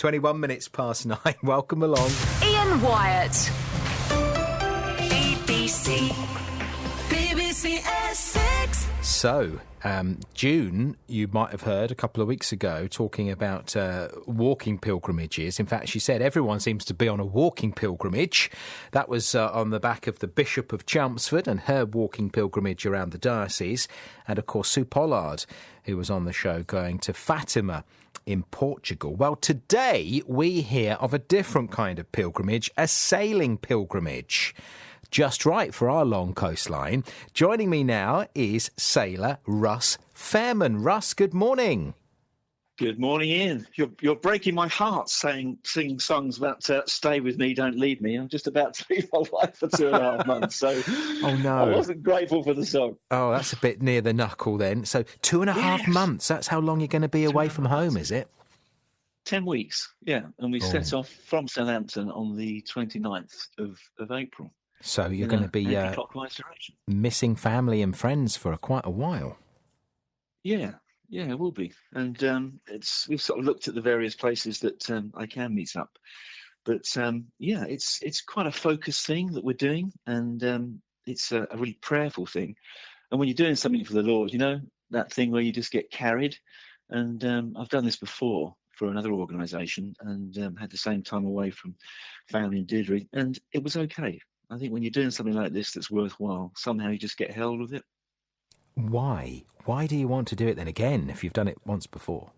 21 minutes past 9. Welcome along. Ian Wyatt. BBC Essex. So, June, you might have heard a couple of weeks ago talking about walking pilgrimages. In fact, she said everyone seems to be on a walking pilgrimage. That was on the back of the Bishop of Chelmsford and her walking pilgrimage around the diocese. And, of course, Sue Pollard, who was on the show, going to Fatima in Portugal. Well, today we hear of a different kind of pilgrimage, a sailing pilgrimage. Just right for our long coastline. Joining me now is sailor Russ Fairman. Russ, good morning. Good morning, Ian. You're breaking my heart singing songs about stay with me, don't leave me. I'm just about to leave my wife for 2.5 months, so oh no, I wasn't grateful for the song. Oh, that's a bit near the knuckle then. So 2.5 months, that's how long you're going to be away from home, is it? 10 weeks, yeah. And we set off from Southampton on the 29th of April. So you're going to be missing family and friends for quite a while. Yeah, it will be. And we've sort of looked at the various places that I can meet up. But it's quite a focused thing that we're doing, and it's a really prayerful thing. And when you're doing something for the Lord, you know, that thing where you just get carried. And I've done this before for another organisation and had the same time away from family in Deirdre, and it was okay. I think when you're doing something like this that's worthwhile, somehow you just get held with it. Why? Why do you want to do it then again if you've done it once before?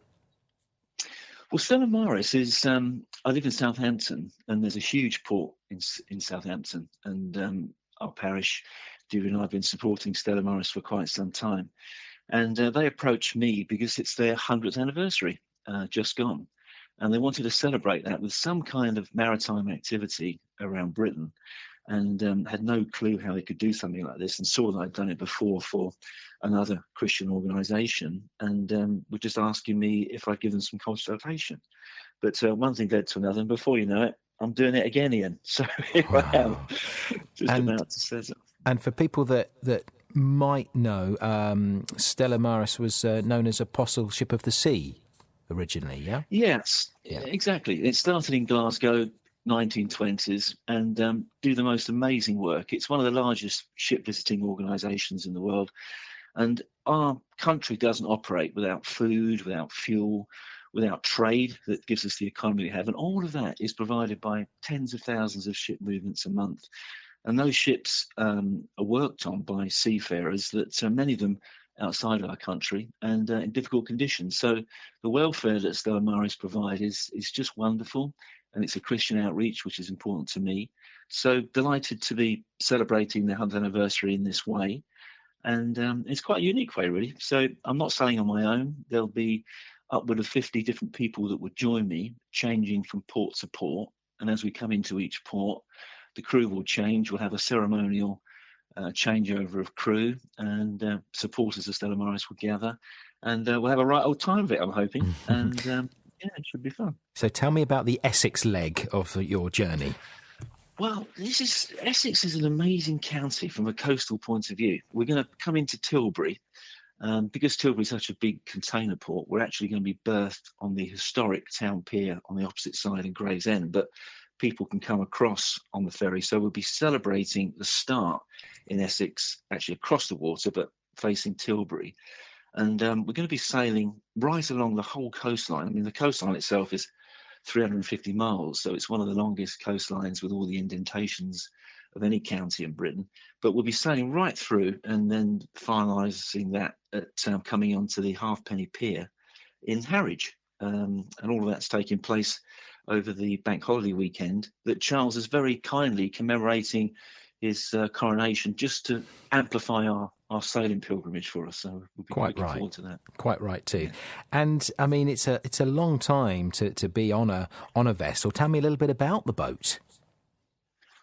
Well, Stella Maris is, I live in Southampton, and there's a huge port in Southampton, and our parish, Deirdre and I have been supporting Stella Maris for quite some time. And they approached me because it's their 100th anniversary, just gone. And they wanted to celebrate that with some kind of maritime activity around Britain. And had no clue how they could do something like this, and saw that I'd done it before for another Christian organisation, and were just asking me if I'd give them some consultation. But one thing led to another, and before you know it, I'm doing it again, Ian. So here I am, just about to set up. And for people that might know, Stella Maris was known as Apostleship of the Sea originally, yeah? Yes, exactly. It started in Glasgow, 1920s, and do the most amazing work. It's one of the largest ship visiting organisations in the world, and our country doesn't operate without food, without fuel, without trade that gives us the economy we have, and all of that is provided by tens of thousands of ship movements a month. And those ships are worked on by seafarers that many of them outside of our country and in difficult conditions. So the welfare that Stella Maris provide is just wonderful. And it's a Christian outreach, which is important to me. So delighted to be celebrating the 100th anniversary in this way. And it's quite a unique way, really. So I'm not sailing on my own. There'll be upward of 50 different people that would join me, changing from port to port. And as we come into each port, the crew will change. We'll have a ceremonial changeover of crew, and supporters of Stella Maris will gather. And we'll have a right old time of it, I'm hoping. And yeah, it should be fun. So tell me about the Essex leg of your journey. Well, Essex is an amazing county from a coastal point of view. We're going to come into Tilbury. Because Tilbury is such a big container port, we're actually going to be berthed on the historic town pier on the opposite side in Gravesend, but people can come across on the ferry. So we'll be celebrating the start in Essex, actually across the water, but facing Tilbury. And we're going to be sailing right along the whole coastline. I mean, the coastline itself is 350 miles, so it's one of the longest coastlines with all the indentations of any county in Britain. But we'll be sailing right through and then finalising that at coming onto the Halfpenny Pier in Harwich. And all of that's taking place over the bank holiday weekend that Charles is very kindly commemorating his coronation, just to amplify our sailing pilgrimage for us. So we'll be looking forward to that. Quite right too. Yeah. And I mean, it's a long time to be on a vessel. Tell me a little bit about the boat.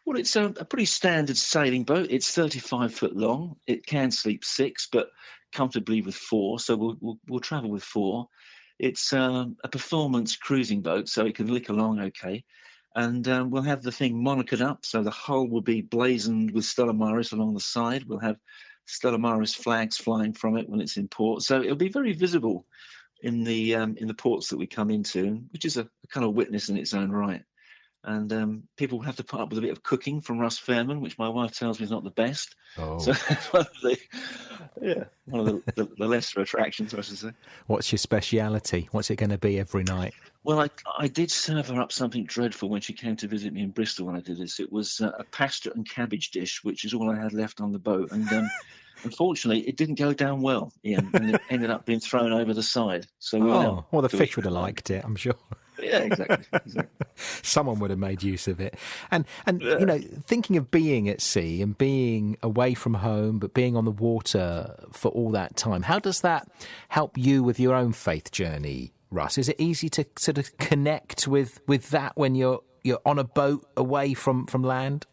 Well, it's a pretty standard sailing boat. It's 35 foot long. It can sleep 6, but comfortably with 4. So we'll travel with 4. It's a performance cruising boat, so it can lick along okay. And we'll have the thing monikered up, so the hull will be blazoned with Stella Maris along the side. We'll have Stella Maris flags flying from it when it's in port. So it'll be very visible in the ports that we come into, which is a kind of witness in its own right. And people have to put up with a bit of cooking from Russ Fairman, which my wife tells me is not the best. So Oh, it's one of the lesser attractions, I should say. what's your speciality? What's it going to be every night? Well, I did serve her up something dreadful when she came to visit me in Bristol when I did this. It was a pasta and cabbage dish, which is all I had left on the boat. And unfortunately, it didn't go down well, Ian, and it ended up being thrown over the side. So Oh, well, the fish would have liked it, I'm sure. Yeah, exactly. Someone would have made use of it. And you know, thinking of being at sea and being away from home, but being on the water for all that time, how does that help you with your own faith journey, Russ? Is it easy to sort of connect with that when you're on a boat away from land?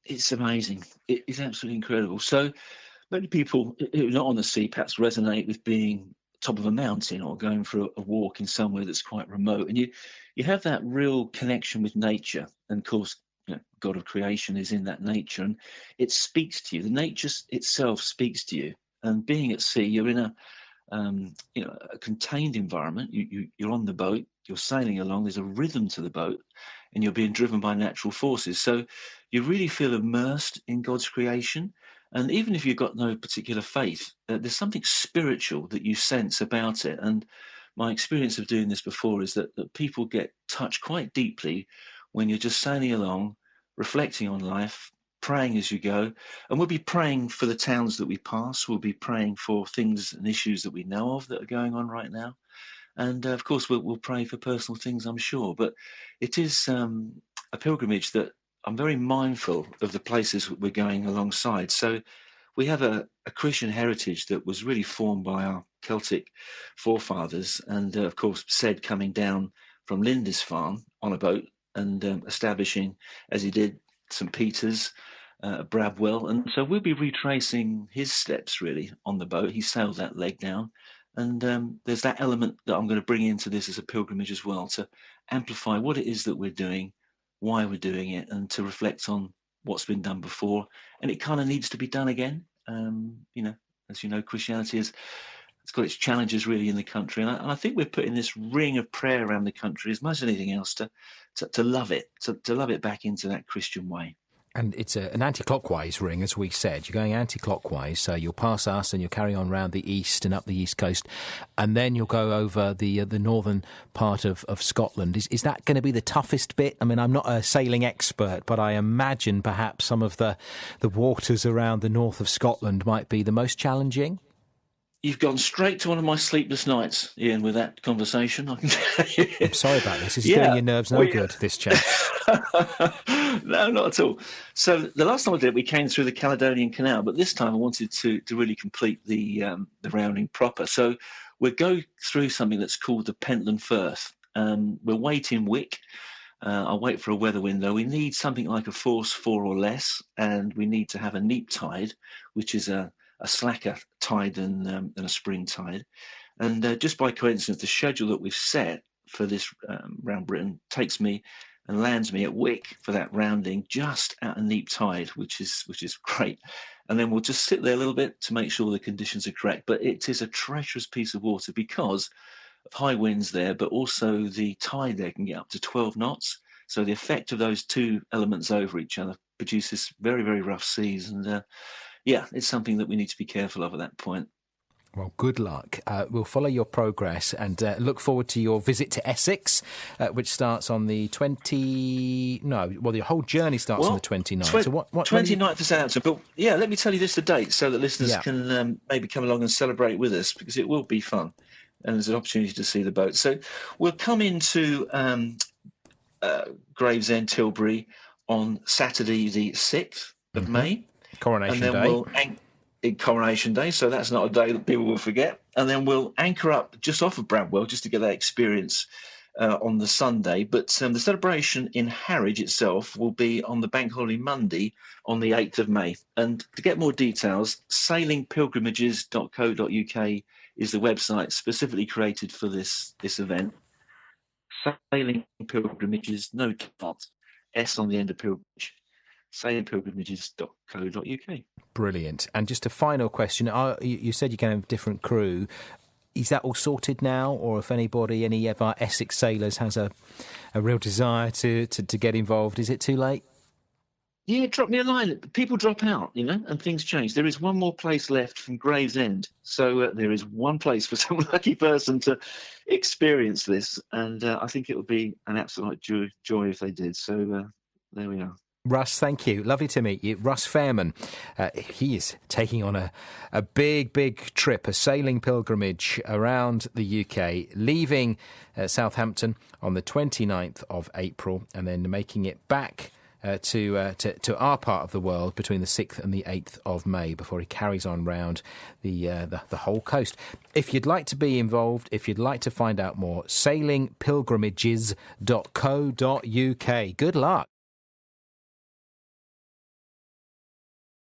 It's amazing. It is absolutely incredible. So many people who are not on the sea perhaps resonate with being top of a mountain or going for a walk in somewhere that's quite remote, and you have that real connection with nature. And of course, God of creation is in that nature, and it speaks to you. The nature itself speaks to you. And being at sea, you're in a contained environment. You're on the boat, you're sailing along, there's a rhythm to the boat, and you're being driven by natural forces. So you really feel immersed in God's creation. And even if you've got no particular faith, there's something spiritual that you sense about it. And my experience of doing this before is that people get touched quite deeply when you're just sailing along, reflecting on life, praying as you go. And we'll be praying for the towns that we pass. We'll be praying for things and issues that we know of that are going on right now. And of course, we'll pray for personal things, I'm sure. But it is a pilgrimage that I'm very mindful of the places we're going alongside. So we have a Christian heritage that was really formed by our Celtic forefathers. And of course, said coming down from Lindisfarne on a boat and establishing, as he did, St. Peter's, Bradwell. And so we'll be retracing his steps really on the boat. He sailed that leg down. And there's that element that I'm going to bring into this as a pilgrimage as well, to amplify what it is that we're doing, why we're doing it, and to reflect on what's been done before. And it kind of needs to be done again. As you know, Christianity it's got its challenges really in the country. And I think we're putting this ring of prayer around the country as much as anything else to love it, to love it back into that Christian way. And it's an anti-clockwise ring, as we said. You're going anti-clockwise, so you'll pass us and you'll carry on round the east and up the east coast, and then you'll go over the northern part of Scotland. Is that going to be the toughest bit? I mean, I'm not a sailing expert, but I imagine perhaps some of the waters around the north of Scotland might be the most challenging. You've gone straight to one of my sleepless nights, Ian, with that conversation. I can tell you. I'm sorry about this. This is doing your nerves no good, this chat. No, not at all. So the last time I did it, we came through the Caledonian Canal, but this time I wanted to really complete the rounding proper. So we'll go through something that's called the Pentland Firth. We'll wait in Wick. I'll wait for a weather window. We need something like a force 4 or less, and we need to have a neap tide, which is a slacker tide than a spring tide. And just by coincidence, the schedule that we've set for this round Britain takes me and lands me at Wick for that rounding just at a neap tide, which is great. And then we'll just sit there a little bit to make sure the conditions are correct. But it is a treacherous piece of water because of high winds there, but also the tide there can get up to 12 knots. So the effect of those two elements over each other produces very, very rough seas. And it's something that we need to be careful of at that point. Well, good luck. We'll follow your progress and look forward to your visit to Essex, which starts on the the whole journey starts on the 29th. So what 29th of September. But let me tell you the date so that listeners can maybe come along and celebrate with us, because it will be fun and there's an opportunity to see the boat. So we'll come into Gravesend, Tilbury on Saturday the 6th of May. Coronation and then Day. We'll in Coronation Day, so that's not a day that people will forget. And then we'll anchor up just off of Bradwell just to get that experience on the Sunday. But the celebration in Harwich itself will be on the Bank Holiday Monday on the 8th of May. And to get more details, sailingpilgrimages.co.uk is the website specifically created for this event. Sailing Pilgrimages, no dot, S on the end of pilgrimage. sailingpilgrimages.co.uk. Brilliant. And just a final question. You said you're going to have a different crew. is that all sorted now? Or if anybody, any of our Essex sailors has a real desire to get involved, is it too late? Yeah, drop me a line. People drop out, and things change. There is one more place left from Gravesend. So there is one place for some lucky person to experience this. And I think it would be an absolute joy if they did. So there we are. Russ, thank you. Lovely to meet you. Russ Fairman, he is taking on a big trip, a sailing pilgrimage around the UK, leaving Southampton on the 29th of April and then making it back to our part of the world between the 6th and the 8th of May before he carries on round the whole coast. If you'd like to be involved, if you'd like to find out more, sailingpilgrimages.co.uk. Good luck.